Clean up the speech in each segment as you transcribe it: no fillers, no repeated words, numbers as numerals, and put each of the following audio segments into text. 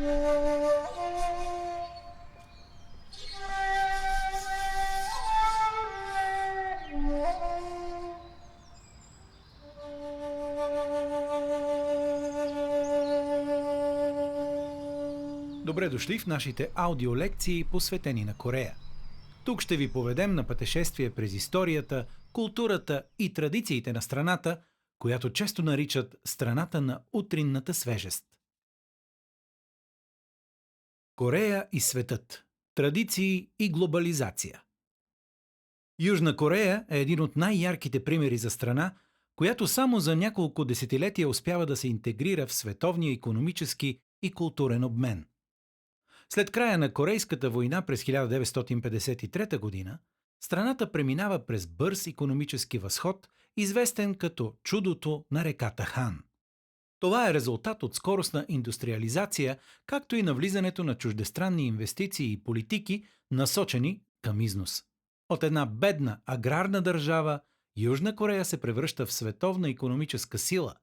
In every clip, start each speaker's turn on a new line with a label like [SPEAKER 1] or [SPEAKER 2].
[SPEAKER 1] Добре дошли в нашите аудиолекции, посветени на Корея. Тук ще ви поведем на пътешествие през историята, културата и традициите на страната, която често наричат страната на утринната свежест. Корея и светът. Традиции и глобализация. Южна Корея е един от най-ярките примери за страна, която само за няколко десетилетия успява да се интегрира в световния икономически и културен обмен. След края на Корейската война през 1953 година, страната преминава през бърз икономически възход, известен като чудото на реката Хан. Това е резултат от скоростна индустриализация, както и навлизането на чуждестранни инвестиции и политики, насочени към износ. От една бедна аграрна държава, Южна Корея се превръща в световна икономическа сила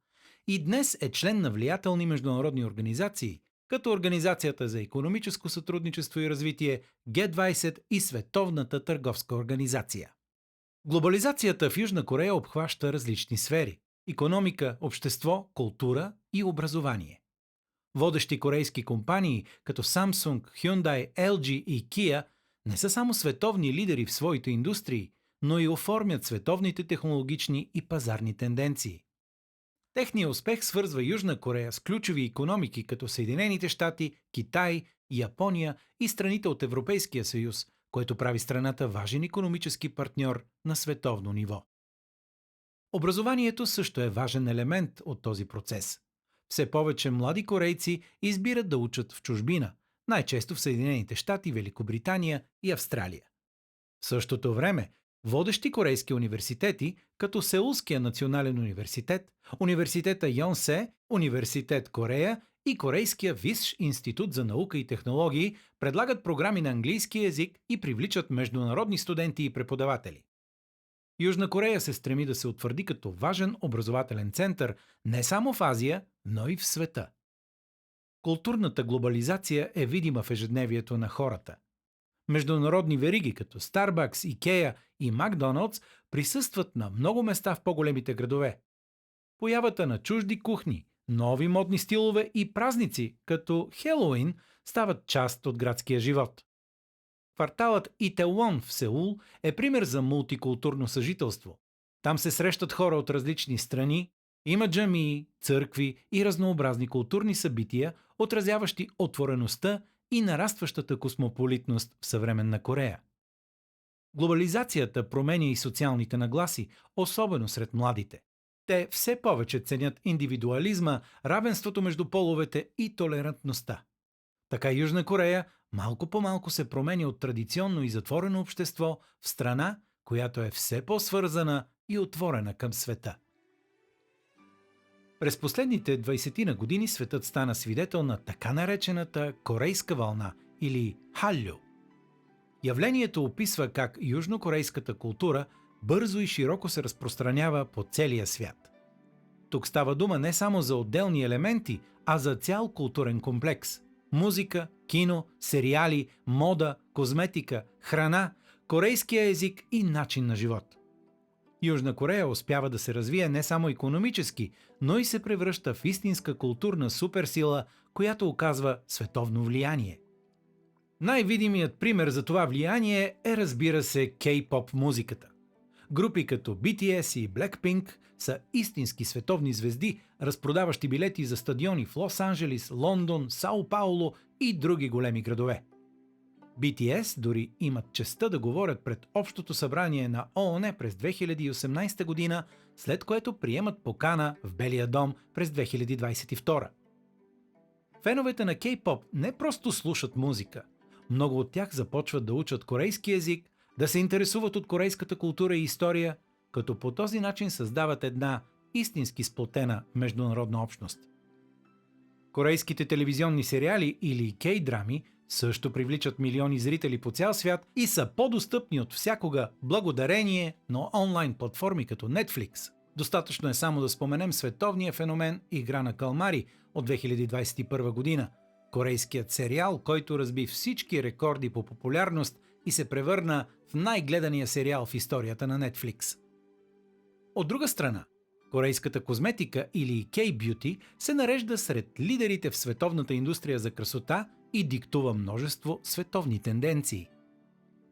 [SPEAKER 1] и днес е член на влиятелни международни организации, като Организацията за икономическо сътрудничество и развитие, Г-20 и Световната търговска организация. Глобализацията в Южна Корея обхваща различни сфери – икономика, общество, култура и образование. Водещи корейски компании, като Samsung, Hyundai, LG и Kia, не са само световни лидери в своите индустрии, но и оформят световните технологични и пазарни тенденции. Техният успех свързва Южна Корея с ключови икономики като Съединените щати, Китай, Япония и страните от Европейския съюз, което прави страната важен икономически партньор на световно ниво. Образованието също е важен елемент от този процес. Все повече млади корейци избират да учат в чужбина, най-често в Съединените щати, Великобритания и Австралия. В същото време, водещи корейски университети, като Сеулския национален университет, Университета Йонсе, Университет Корея и Корейския Висш институт за наука и технологии, предлагат програми на английски език и привличат международни студенти и преподаватели. Южна Корея се стреми да се утвърди като важен образователен център не само в Азия, но и в света. Културната глобализация е видима в ежедневието на хората. Международни вериги като Starbucks, Икея и Макдоналдс присъстват на много места в по-големите градове. Появата на чужди кухни, нови модни стилове и празници като Хелоуин стават част от градския живот. Кварталът Итеуон в Сеул е пример за мултикултурно съжителство. Там се срещат хора от различни страни, има джамии, църкви и разнообразни културни събития, отразяващи отвореността и нарастващата космополитност в съвременна Корея. Глобализацията променя и социалните нагласи, особено сред младите. Те все повече ценят индивидуализма, равенството между половете и толерантността. Така Южна Корея малко по малко се променя от традиционно и затворено общество в страна, която е все по-свързана и отворена към света. През последните 20 години светът стана свидетел на така наречената корейска вълна или Халю. Явлението описва как южнокорейската култура бързо и широко се разпространява по целия свят. Тук става дума не само за отделни елементи, а за цял културен комплекс – музика, кино, сериали, мода, козметика, храна, корейския език и начин на живот. Южна Корея успява да се развие не само икономически, но и се превръща в истинска културна суперсила, която оказва световно влияние. Най-видимият пример за това влияние е, разбира се, Кей-поп музиката. Групи като BTS и Blackpink са истински световни звезди, разпродаващи билети за стадиони в Лос-Анджелис, Лондон, Сао Пауло и други големи градове. BTS дори имат честта да говорят пред Общото събрание на ООН през 2018 година, след което приемат покана в Белия дом през 2022. Феновете на Кей-поп не просто слушат музика. Много от тях започват да учат корейски език, да се интересуват от корейската култура и история, като по този начин създават една истински сплотена международна общност. Корейските телевизионни сериали или кей-драми също привличат милиони зрители по цял свят и са по-достъпни от всякога благодарение на онлайн платформи като Netflix. Достатъчно е само да споменем световния феномен Игра на калмари от 2021 година, корейският сериал, който разби всички рекорди по популярност и се превърна в най-гледания сериал в историята на Netflix. От друга страна, корейската козметика или K-Beauty се нарежда сред лидерите в световната индустрия за красота и диктува множество световни тенденции.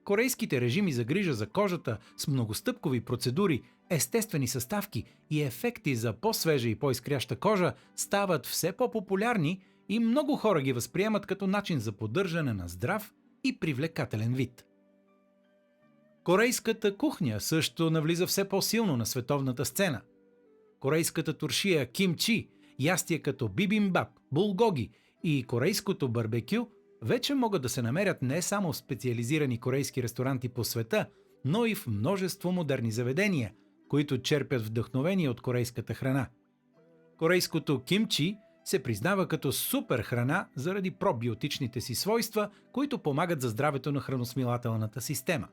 [SPEAKER 1] Корейските режими за грижа за кожата с многостъпкови процедури, естествени съставки и ефекти за по-свежа и по-изкряща кожа стават все по-популярни и много хора ги възприемат като начин за поддържане на здрав и привлекателен вид. Корейската кухня също навлиза все по-силно на световната сцена. Корейската туршия кимчи, ястия като бибимбап, булгоги и корейското барбекю вече могат да се намерят не само в специализирани корейски ресторанти по света, но и в множество модерни заведения, които черпят вдъхновение от корейската храна. Корейското кимчи се признава като супер храна заради пробиотичните си свойства, които помагат за здравето на храносмилателната система.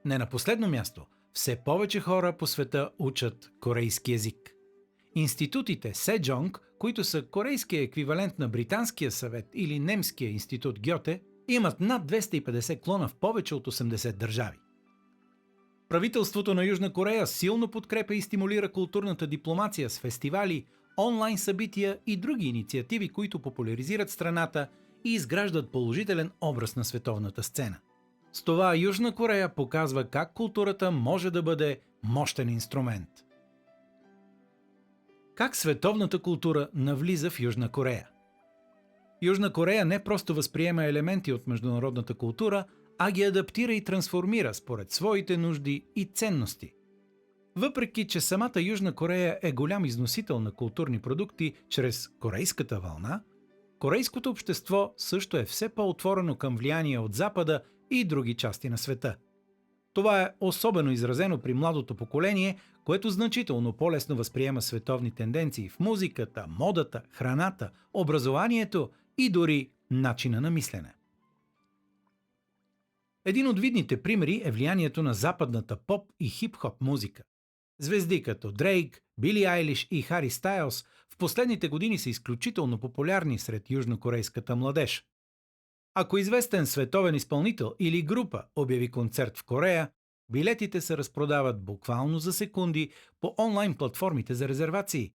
[SPEAKER 1] Не на последно място, все повече хора по света учат корейски език. Институтите Седжонг, които са корейския еквивалент на Британския съвет или немския институт Гьоте, имат над 250 клона в повече от 80 държави. Правителството на Южна Корея силно подкрепя и стимулира културната дипломация с фестивали, онлайн събития и други инициативи, които популяризират страната и изграждат положителен образ на световната сцена. С това Южна Корея показва как културата може да бъде мощен инструмент. Как световната култура навлиза в Южна Корея? Южна Корея не просто възприема елементи от международната култура, а ги адаптира и трансформира според своите нужди и ценности. Въпреки че самата Южна Корея е голям износител на културни продукти чрез корейската вълна, корейското общество също е все по-отворено към влияние от Запада и други части на света. Това е особено изразено при младото поколение, което значително по-лесно възприема световни тенденции в музиката, модата, храната, образованието и дори начина на мислене. Един от видните примери е влиянието на западната поп и хип-хоп музика. Звезди като Дрейк, Били Айлиш и Хари Стайлс в последните години са изключително популярни сред южнокорейската младеж. Ако известен световен изпълнител или група обяви концерт в Корея, билетите се разпродават буквално за секунди по онлайн платформите за резервации.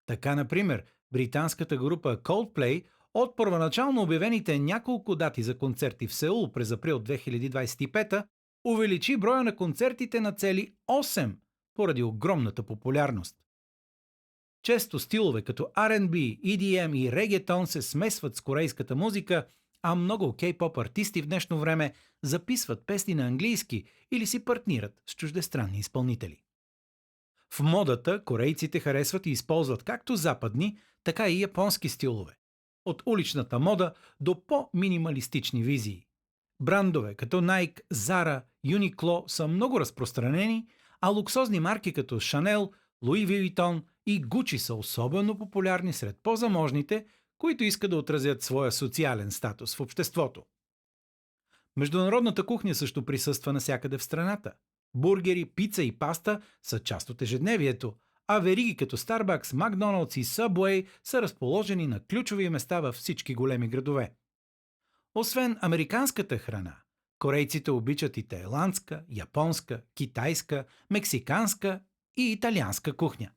[SPEAKER 1] Така, например, британската група Coldplay от първоначално обявените няколко дати за концерти в Сеул през април 2025 увеличи броя на концертите на цели 8 поради огромната популярност. Често стилове като R&B, EDM и регетон се смесват с корейската музика, а много кей-поп артисти в днешно време записват песни на английски или си партнират с чуждестранни изпълнители. В модата корейците харесват и използват както западни, така и японски стилове. От уличната мода до по-минималистични визии. Брандове като Nike, Zara, Uniqlo са много разпространени, а луксозни марки като Chanel, Louis Vuitton и Gucci са особено популярни сред по-заможните, които искат да отразят своя социален статус в обществото. Международната кухня също присъства навсякъде в страната. Бургери, пица и паста са част от ежедневието, а вериги като Starbucks, McDonald's и Subway са разположени на ключови места във всички големи градове. Освен американската храна, корейците обичат и тайландска, японска, китайска, мексиканска и италианска кухня.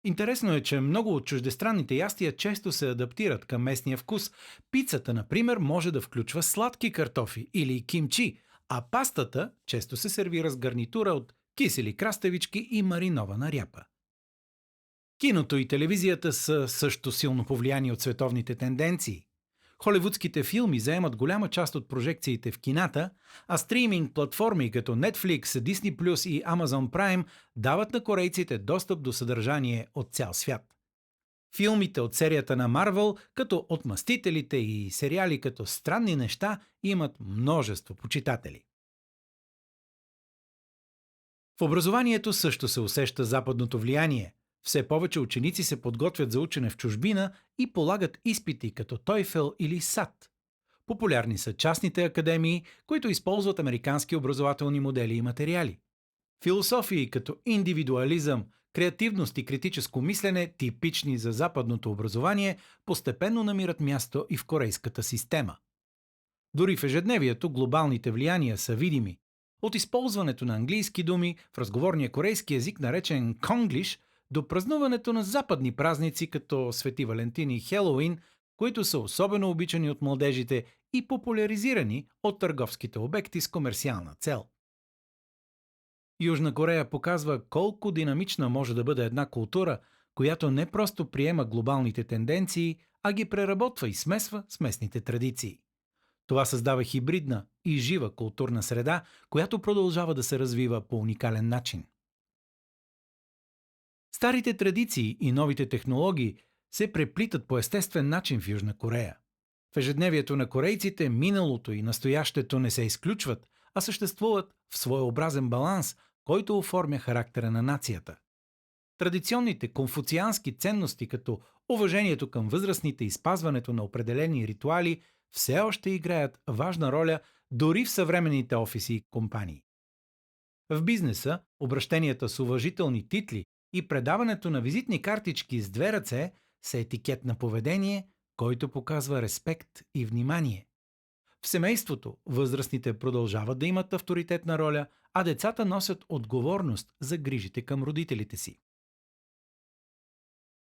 [SPEAKER 1] Интересно е, че много от чуждестранните ястия често се адаптират към местния вкус. Пицата, например, може да включва сладки картофи или кимчи, а пастата често се сервира с гарнитура от кисели краставички и маринована ряпа. Киното и телевизията са също силно повлияни от световните тенденции. Холивудските филми заемат голяма част от прожекциите в кината, а стриминг платформи като Netflix, Disney Plus и Amazon Prime дават на корейците достъп до съдържание от цял свят. Филмите от серията на Marvel, като Отмъстителите и сериали като Странни неща, имат множество почитатели. В образованието също се усеща западното влияние. Все повече ученици се подготвят за учене в чужбина и полагат изпити като TOEFL или SAT. Популярни са частните академии, които използват американски образователни модели и материали. Философии като индивидуализъм, Креативност и критическо мислене, типични за западното образование, постепенно намират място и в корейската система. Дори в ежедневието глобалните влияния са видими. От използването на английски думи в разговорния корейски език, наречен конглиш, до празнуването на западни празници като Свети Валентин и Хелоуин, които са особено обичани от младежите и популяризирани от търговските обекти с комерциална цел. Южна Корея показва колко динамична може да бъде една култура, която не просто приема глобалните тенденции, а ги преработва и смесва с местните традиции. Това създава хибридна и жива културна среда, която продължава да се развива по уникален начин. Старите традиции и новите технологии се преплитат по естествен начин в Южна Корея. В ежедневието на корейците миналото и настоящето не се изключват, а съществуват в своеобразен баланс, който оформя характера на нацията. Традиционните конфуциански ценности, като уважението към възрастните и спазването на определени ритуали, все още играят важна роля дори в съвременните офиси и компании. В бизнеса обращенията с уважителни титли и предаването на визитни картички с две ръце са етикет на поведение, който показва респект и внимание. В семейството възрастните продължават да имат авторитетна роля, а децата носят отговорност за грижите към родителите си.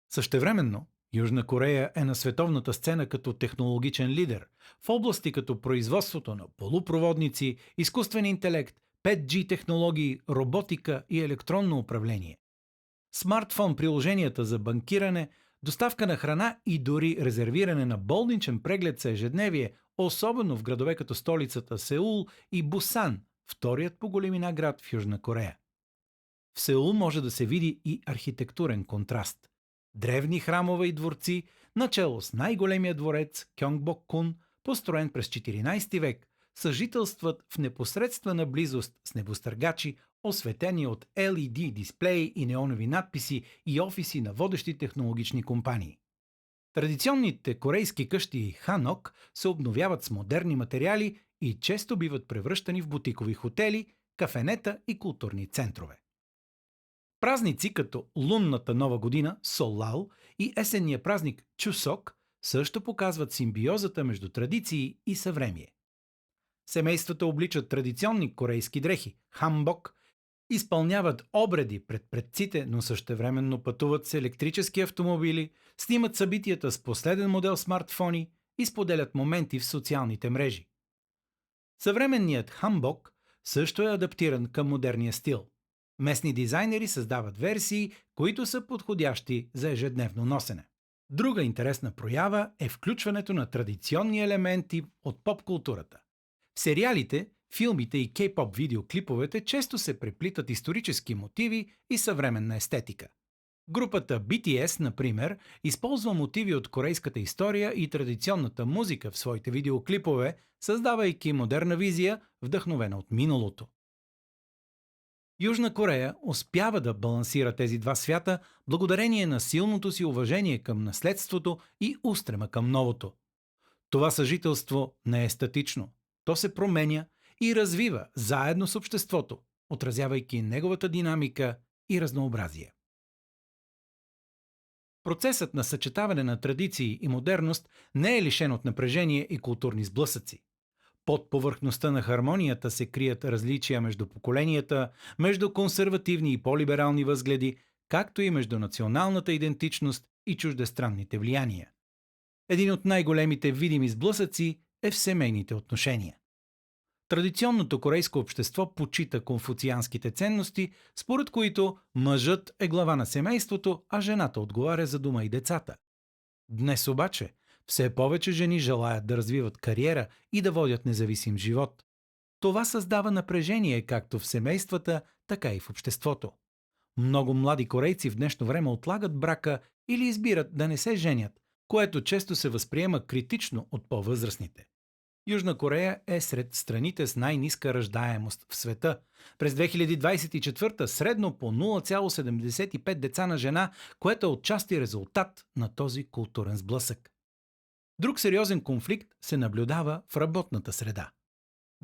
[SPEAKER 1] Същевременно, Южна Корея е на световната сцена като технологичен лидер в области като производството на полупроводници, изкуствен интелект, 5G технологии, роботика и електронно управление. Смартфон приложенията за банкиране, доставка на храна и дори резервиране на болничен преглед са ежедневие, особено в градове като столицата Сеул и Бусан, вторият по големина град в Южна Корея. В Сеул може да се види и архитектурен контраст. Древни храмове и дворци, начело с най-големия дворец Кьонгбок-кун, построен през 14 век, съжителстват в непосредствена близост с небостъргачи, осветени от LED дисплеи и неонови надписи и офиси на водещи технологични компании. Традиционните корейски къщи ханок се обновяват с модерни материали и често биват превръщани в бутикови хотели, кафенета и културни центрове. Празници като лунната нова година Солал и есенния празник Чусок също показват симбиозата между традиции и съвремие. Семействата обличат традиционни корейски дрехи – хамбок, изпълняват обреди пред предците, но същевременно пътуват с електрически автомобили, снимат събитията с последен модел смартфони и споделят моменти в социалните мрежи. Съвременният хамбок също е адаптиран към модерния стил. Местни дизайнери създават версии, които са подходящи за ежедневно носене. Друга интересна проява е включването на традиционни елементи от поп-културата. В сериалите, филмите и кей-поп видеоклиповете често се преплитат исторически мотиви и съвременна естетика. Групата BTS, например, използва мотиви от корейската история и традиционната музика в своите видеоклипове, създавайки модерна визия, вдъхновена от миналото. Южна Корея успява да балансира тези два свята благодарение на силното си уважение към наследството и устрема към новото. Това съжителство не е статично. То се променя и развива заедно с обществото, отразявайки неговата динамика и разнообразие. Процесът на съчетаване на традиции и модерност не е лишен от напрежение и културни сблъсъци. Под повърхността на хармонията се крият различия между поколенията, между консервативни и по-либерални възгледи, както и между националната идентичност и чуждестранните влияния. Един от най-големите видими сблъсъци е в семейните отношения. Традиционното корейско общество почита конфуцианските ценности, според които мъжът е глава на семейството, а жената отговаря за дома и децата. Днес обаче все повече жени желаят да развиват кариера и да водят независим живот. Това създава напрежение както в семействата, така и в обществото. Много млади корейци в днешно време отлагат брака или избират да не се женят, което често се възприема критично от по-възрастните. Южна Корея е сред страните с най-ниска раждаемост в света. През 2024 средно по 0,75 деца на жена, което е отчасти резултат на този културен сблъсък. Друг сериозен конфликт се наблюдава в работната среда.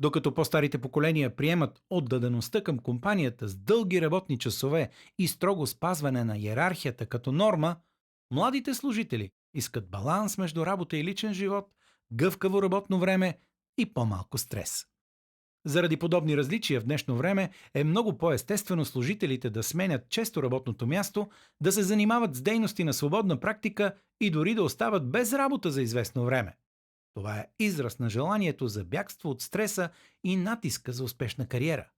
[SPEAKER 1] Докато по-старите поколения приемат отдадеността към компанията с дълги работни часове и строго спазване на иерархията като норма, младите служители искат баланс между работа и личен живот, гъвкаво работно време и по-малко стрес. Заради подобни различия в днешно време е много по-естествено служителите да сменят често работното място, да се занимават с дейности на свободна практика и дори да остават без работа за известно време. Това е израз на желанието за бягство от стреса и натиска за успешна кариера.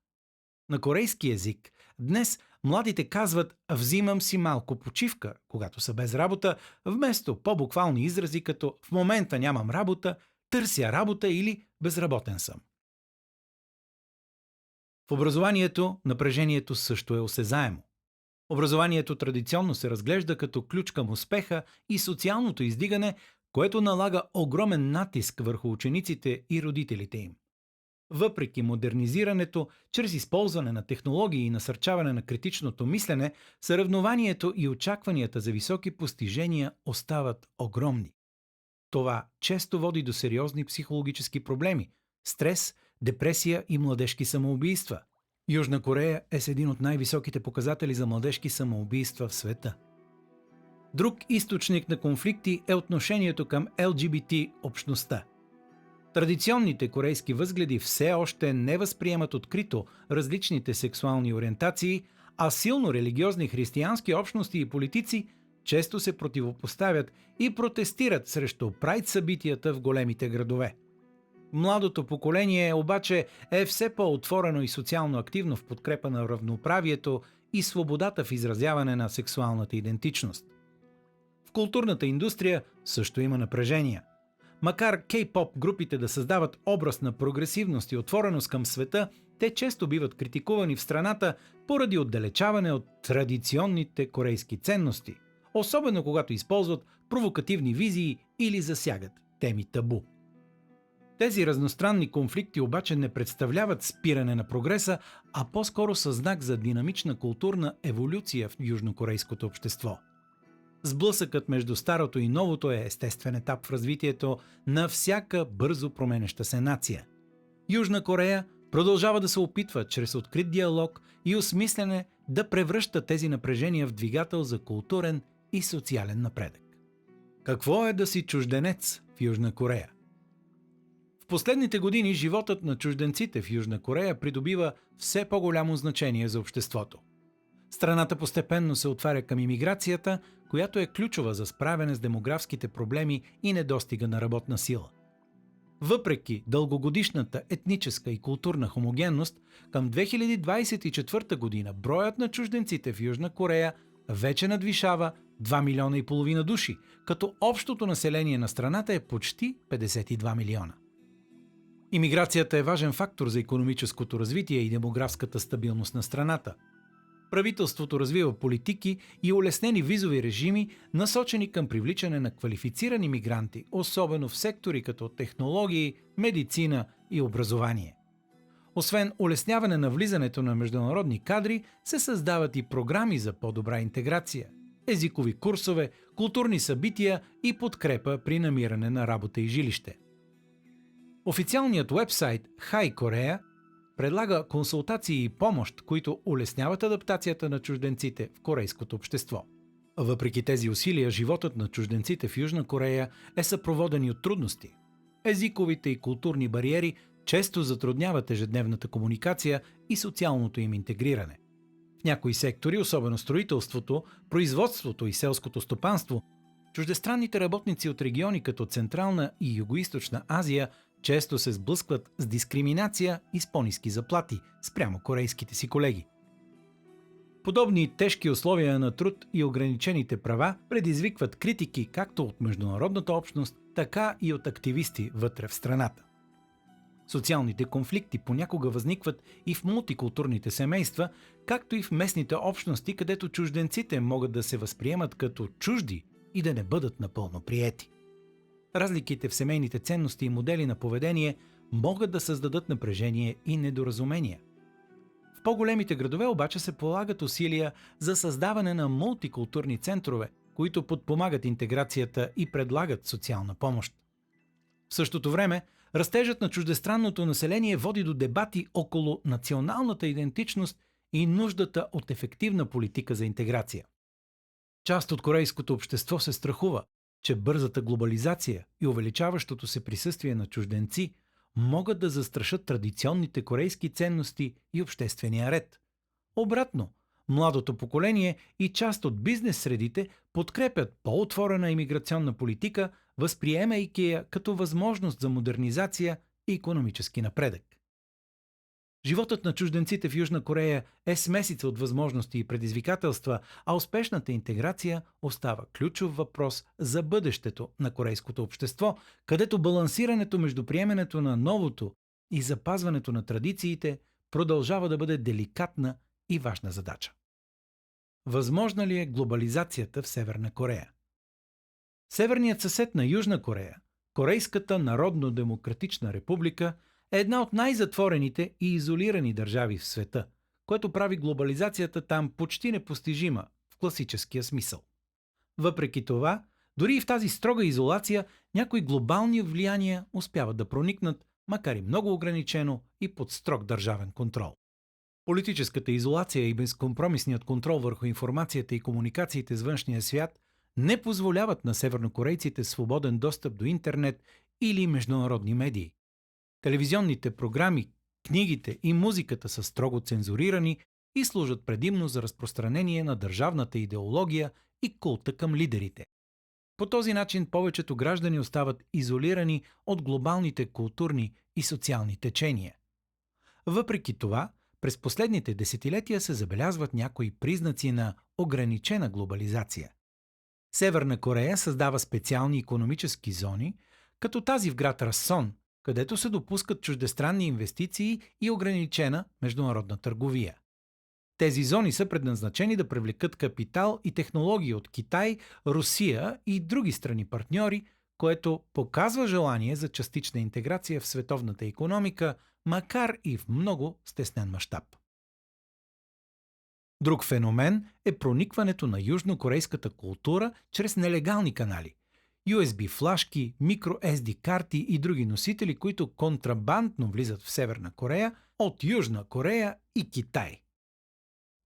[SPEAKER 1] На корейски език днес младите казват «взимам си малко почивка», когато са без работа, вместо по-буквални изрази като «в момента нямам работа», «търся работа» или «безработен съм». В образованието напрежението също е осезаемо. Образованието традиционно се разглежда като ключ към успеха и социалното издигане, което налага огромен натиск върху учениците и родителите им. Въпреки модернизирането, чрез използване на технологии и насърчаване на критичното мислене, съревнованието и очакванията за високи постижения остават огромни. Това често води до сериозни психологически проблеми – стрес, депресия и младежки самоубийства. Южна Корея е с един от най-високите показатели за младежки самоубийства в света. Друг източник на конфликти е отношението към ЛГБТ общността. Традиционните корейски възгледи все още не възприемат открито различните сексуални ориентации, а силно религиозни християнски общности и политици често се противопоставят и протестират срещу прайд събитията в големите градове. Младото поколение обаче е все по-отворено и социално активно в подкрепа на равноправието и свободата в изразяване на сексуалната идентичност. В културната индустрия също има напрежения. Макар кей-поп групите да създават образ на прогресивност и отвореност към света, те често биват критикувани в страната поради отдалечаване от традиционните корейски ценности, особено когато използват провокативни визии или засягат теми табу. Тези разностранни конфликти обаче не представляват спиране на прогреса, а по-скоро са знак за динамична културна еволюция в южнокорейското общество. Сблъсъкът между старото и новото е естествен етап в развитието на всяка бързо променеща се нация. Южна Корея продължава да се опитва чрез открит диалог и осмислене да превръща тези напрежения в двигател за културен и социален напредък. Какво е да си чужденец в Южна Корея? В последните години животът на чужденците в Южна Корея придобива все по-голямо значение за обществото. Страната постепенно се отваря към имиграцията, която е ключова за справяне с демографските проблеми и недостига на работна сила. Въпреки дългогодишната етническа и културна хомогенност, към 2024 година броят на чужденците в Южна Корея вече надвишава 2,5 милиона души, като общото население на страната е почти 52 милиона. Имиграцията е важен фактор за икономическото развитие и демографската стабилност на страната. Правителството развива политики и улеснени визови режими, насочени към привличане на квалифицирани мигранти, особено в сектори като технологии, медицина и образование. Освен улесняване на влизането на международни кадри, се създават и програми за по-добра интеграция, езикови курсове, културни събития и подкрепа при намиране на работа и жилище. Официалният уебсайт Hi Korea предлага консултации и помощ, които улесняват адаптацията на чужденците в корейското общество. Въпреки тези усилия, животът на чужденците в Южна Корея е съпроводен от трудности. Езиковите и културни бариери често затрудняват ежедневната комуникация и социалното им интегриране. В някои сектори, особено строителството, производството и селското стопанство, чуждестранните работници от региони като Централна и Югоизточна Азия често се сблъскват с дискриминация и с по-ниски заплати спрямо корейските си колеги. Подобни тежки условия на труд и ограничените права предизвикват критики както от международната общност, така и от активисти вътре в страната. Социалните конфликти понякога възникват и в мултикултурните семейства, както и в местните общности, където чужденците могат да се възприемат като чужди и да не бъдат напълно приети. Разликите в семейните ценности и модели на поведение могат да създадат напрежение и недоразумения. В по-големите градове обаче се полагат усилия за създаване на мултикултурни центрове, които подпомагат интеграцията и предлагат социална помощ. В същото време, Растежът на чуждестранното население води до дебати около националната идентичност и нуждата от ефективна политика за интеграция. Част от корейското общество се страхува, че бързата глобализация и увеличаващото се присъствие на чужденци могат да застрашат традиционните корейски ценности и обществения ред. Обратно, младото поколение и част от бизнес средите подкрепят по-отворена имиграционна политика, възприемайки я като възможност за модернизация и икономически напредък. Животът на чужденците в Южна Корея е смесица от възможности и предизвикателства, а успешната интеграция остава ключов въпрос за бъдещето на корейското общество, където балансирането между приемането на новото и запазването на традициите продължава да бъде деликатна и важна задача. Възможна ли е глобализацията в Северна Корея? Северният съсед на Южна Корея, Корейската народно-демократична република, е една от най-затворените и изолирани държави в света, което прави глобализацията там почти непостижима в класическия смисъл. Въпреки това, дори и в тази строга изолация, някои глобални влияния успяват да проникнат, макар и много ограничено и под строг държавен контрол. Политическата изолация и безкомпромисният контрол върху информацията и комуникациите с външния свят не позволяват на севернокорейците свободен достъп до интернет или международни медии. Телевизионните програми, книгите и музиката са строго цензурирани и служат предимно за разпространение на държавната идеология и култа към лидерите. По този начин повечето граждани остават изолирани от глобалните културни и социални течения. Въпреки това, през последните десетилетия се забелязват някои признаци на ограничена глобализация. Северна Корея създава специални икономически зони, като тази в град Расон, където се допускат чуждестранни инвестиции и ограничена международна търговия. Тези зони са предназначени да привлекат капитал и технологии от Китай, Русия и други страни партньори, което показва желание за частична интеграция в световната икономика, макар и в много стеснен мащаб. Друг феномен е проникването на южнокорейската култура чрез нелегални канали – USB флашки, microSD карти и други носители, които контрабандно влизат в Северна Корея от Южна Корея и Китай.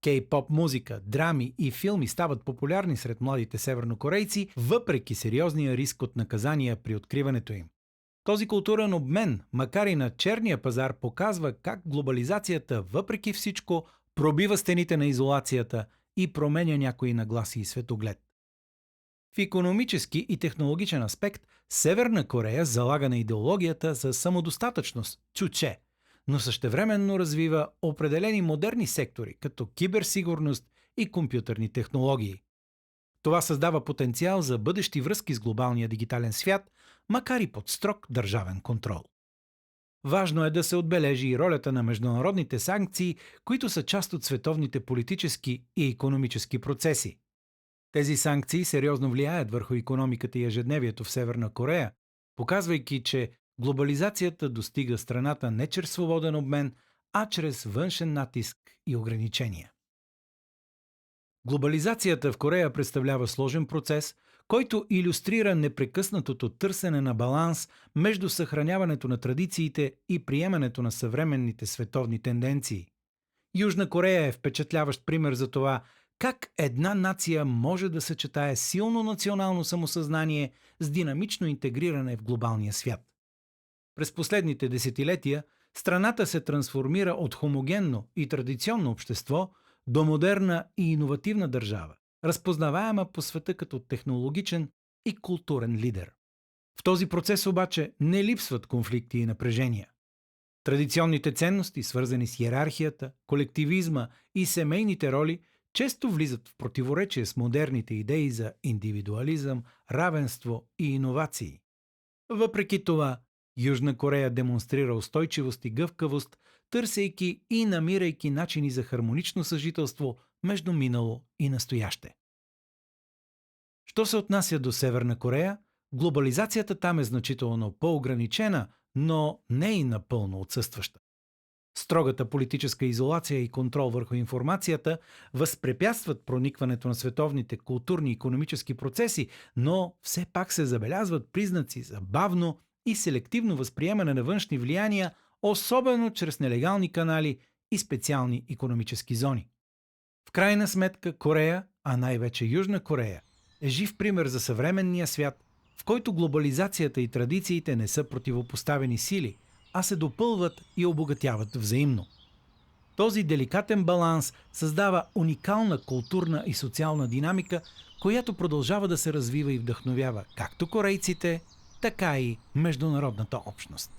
[SPEAKER 1] Кей-поп музика, драми и филми стават популярни сред младите севернокорейци, въпреки сериозния риск от наказания при откриването им. Този културен обмен, макар и на черния пазар, показва как глобализацията, въпреки всичко, пробива стените на изолацията и променя някои нагласи и светоглед. В икономически и технологичен аспект Северна Корея залага на идеологията за самодостатъчност, чуче, но същевременно развива определени модерни сектори, като киберсигурност и компютърни технологии. Това създава потенциал за бъдещи връзки с глобалния дигитален свят, макар и под строг държавен контрол. Важно е да се отбележи и ролята на международните санкции, които са част от световните политически и икономически процеси. Тези санкции сериозно влияят върху икономиката и ежедневието в Северна Корея, показвайки, че глобализацията достига страната не чрез свободен обмен, а чрез външен натиск и ограничения. Глобализацията в Корея представлява сложен процес, който илюстрира непрекъснатото търсене на баланс между съхраняването на традициите и приемането на съвременните световни тенденции. Южна Корея е впечатляващ пример за това как една нация може да съчетае силно национално самосъзнание с динамично интегриране в глобалния свят. През последните десетилетия страната се трансформира от хомогенно и традиционно общество до модерна и иновативна държава, разпознаваема по света като технологичен и културен лидер. В този процес обаче не липсват конфликти и напрежения. Традиционните ценности, свързани с йерархията, колективизма и семейните роли, често влизат в противоречие с модерните идеи за индивидуализъм, равенство и иновации. Въпреки това, Южна Корея демонстрира устойчивост и гъвкавост, търсейки и намирайки начини за хармонично съжителство между минало и настояще. Що се отнася до Северна Корея, глобализацията там е значително по-ограничена, но не и напълно отсъстваща. Строгата политическа изолация и контрол върху информацията възпрепятстват проникването на световните културни и икономически процеси, но все пак се забелязват признаци за бавно и селективно възприемане на външни влияния, особено чрез нелегални канали и специални икономически зони. В крайна сметка Корея, а най-вече Южна Корея, е жив пример за съвременния свят, в който глобализацията и традициите не са противопоставени сили, а се допълват и обогатяват взаимно. Този деликатен баланс създава уникална културна и социална динамика, която продължава да се развива и вдъхновява както корейците, така и международната общност.